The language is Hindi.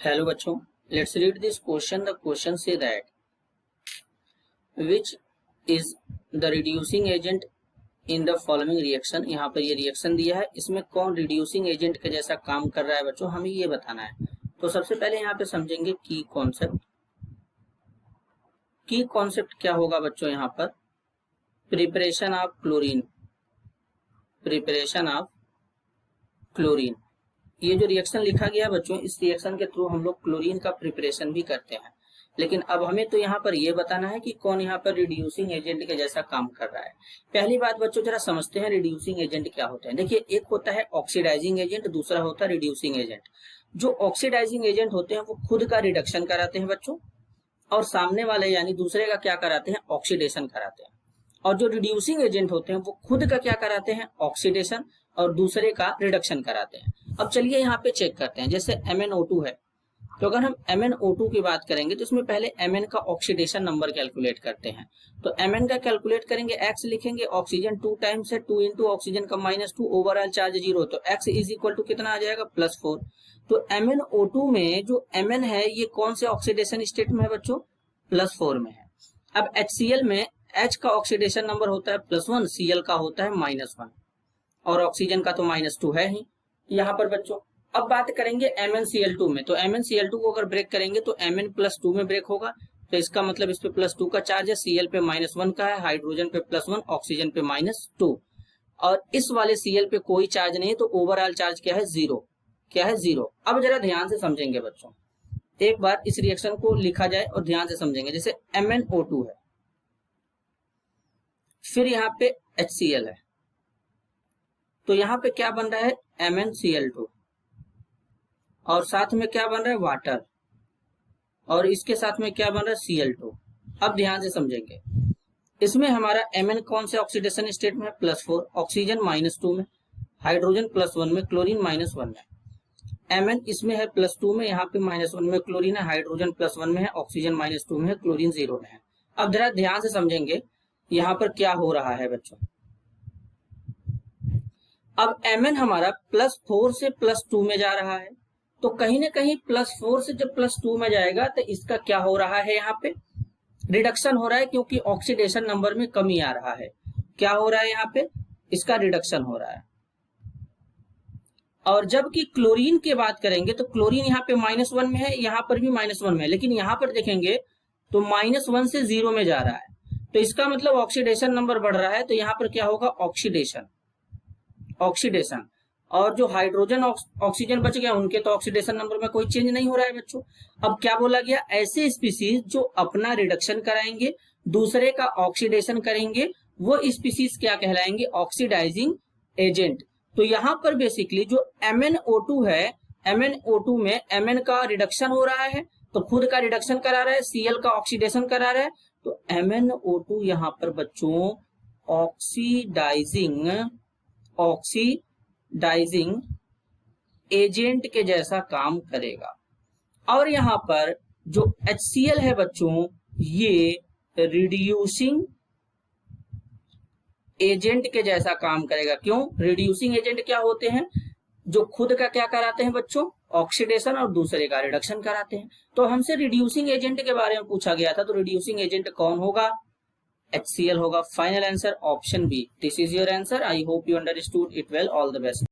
हेलो बच्चों, let's read this question. The question say that which is the reducing agent in the following reaction. यहाँ पर ये रिएक्शन दिया है, इसमें कौन रिड्यूसिंग एजेंट के जैसा काम कर रहा है बच्चों, हमें ये बताना है। तो सबसे पहले यहाँ पे समझेंगे की कॉन्सेप्ट। की कॉन्सेप्ट क्या होगा बच्चों, यहाँ पर preparation of chlorine. Preparation of chlorine, ये जो रिएक्शन लिखा गया है बच्चों, इस रिएक्शन के थ्रू हम लोग क्लोरीन का प्रिपरेशन भी करते हैं। लेकिन अब हमें तो यहाँ पर ये बताना है कि कौन यहाँ पर रिड्यूसिंग एजेंट के जैसा काम कर रहा है। पहली बात बच्चों जरा समझते हैं रिड्यूसिंग एजेंट क्या होता है। देखिए, एक होता है ऑक्सीडाइजिंग एजेंट, दूसरा होता है रिड्यूसिंग एजेंट। जो ऑक्सीडाइजिंग एजेंट होते हैं वो खुद का रिडक्शन कराते हैं बच्चों, और सामने वाले यानी दूसरे का क्या कराते हैं, ऑक्सीडेशन कराते हैं। और जो रिड्यूसिंग एजेंट होते हैं वो खुद का क्या कराते हैं, ऑक्सीडेशन, और दूसरे का रिडक्शन कराते हैं। अब चलिए यहाँ पे चेक करते हैं। जैसे MnO2 है, तो अगर हम MnO2 की बात करेंगे तो इसमें पहले Mn का ऑक्सीडेशन नंबर कैलकुलेट करते हैं। तो Mn का कैलकुलेट करेंगे, X लिखेंगे, ऑक्सीजन 2 टाइम्स है, 2 इंटू ऑक्सीजन का -2, ओवरऑल चार्ज 0, तो X इज इक्वल टू कितना आ जाएगा, +4। तो MnO2 में जो Mn है ये कौन से ऑक्सीडेशन स्टेट में है बच्चों, +4 में है। अब HCl में H का ऑक्सीडेशन नंबर होता है +1, Cl का होता है -1, और ऑक्सीजन का तो -2 है ही यहाँ पर बच्चों। अब बात करेंगे MnCl2 में, तो MnCl2 को अगर ब्रेक करेंगे तो Mn+2 में ब्रेक होगा, तो इसका मतलब इस पे +2 का चार्ज है, Cl पे -1 का है, हाइड्रोजन पे +1, ऑक्सीजन पे -2, और इस वाले Cl पे कोई चार्ज नहीं है, तो ओवरऑल चार्ज क्या है, 0। क्या है, 0। अब जरा ध्यान से समझेंगे बच्चों, एक बार इस रिएक्शन को लिखा जाए और ध्यान से समझेंगे। जैसे MnO2 है, फिर यहाँ पे HCl है, तो यहाँ पे क्या बन रहा है, MnCl2, और साथ में क्या बन रहा है, वाटर, और इसके साथ में क्या बन रहा है, Cl2। अब ध्यान से समझेंगे, इसमें हमारा Mn कौन से ऑक्सीडेशन स्टेट में है, +4, ऑक्सीजन -2 में, हाइड्रोजन +1 में, क्लोरीन -1 में। Mn इसमें है +2 में, यहाँ पे -1 में क्लोरीन है, हाइड्रोजन +1 में है, ऑक्सीजन -2 में है, क्लोरीन 0 में है। अब जरा ध्यान से समझेंगे यहाँ पर क्या हो रहा है बच्चों। अब Mn हमारा +4 से +2 में जा रहा है, तो कहीं ना कहीं +4 से जब +2 में जाएगा तो इसका क्या हो रहा है, यहाँ पे रिडक्शन हो रहा है, क्योंकि ऑक्सीडेशन नंबर में कमी आ रहा है। क्या हो रहा है यहाँ पे, इसका रिडक्शन हो रहा है। और जबकि क्लोरीन की बात करेंगे तो क्लोरीन यहाँ पे -1 में है, यहाँ पर भी -1 में है, लेकिन यहाँ पर देखेंगे तो -1 से 0 में जा रहा है, तो इसका मतलब ऑक्सीडेशन नंबर बढ़ रहा है। तो यहाँ पर क्या होगा, ऑक्सीडेशन। और जो हाइड्रोजन ऑक्सीजन बच गया उनके तो ऑक्सीडेशन नंबर में कोई चेंज नहीं हो रहा है बच्चों। अब क्या बोला गया, ऐसे स्पीसीज जो अपना रिडक्शन कराएंगे, दूसरे का ऑक्सीडेशन करेंगे, वो स्पीसीज क्या कहलाएंगे, ऑक्सीडाइजिंग एजेंट। तो यहाँ पर बेसिकली जो MnO2 है, MnO2 में Mn का रिडक्शन हो रहा है, तो खुद का रिडक्शन करा रहा है, Cl का ऑक्सीडेशन करा रहा है, तो MnO2 यहाँ पर बच्चों ऑक्सीडाइजिंग एजेंट के जैसा काम करेगा। और यहाँ पर जो HCl है बच्चों, ये रिड्यूसिंग एजेंट के जैसा काम करेगा। क्यों, रिड्यूसिंग एजेंट क्या होते हैं, जो खुद का क्या कराते हैं बच्चों, ऑक्सीडेशन, और दूसरे का रिडक्शन कराते हैं। तो हमसे रिड्यूसिंग एजेंट के बारे में पूछा गया था, तो रिड्यूसिंग एजेंट कौन होगा, HCl होगा। Final answer option B. This is your answer. I hope you understood it well. All the best.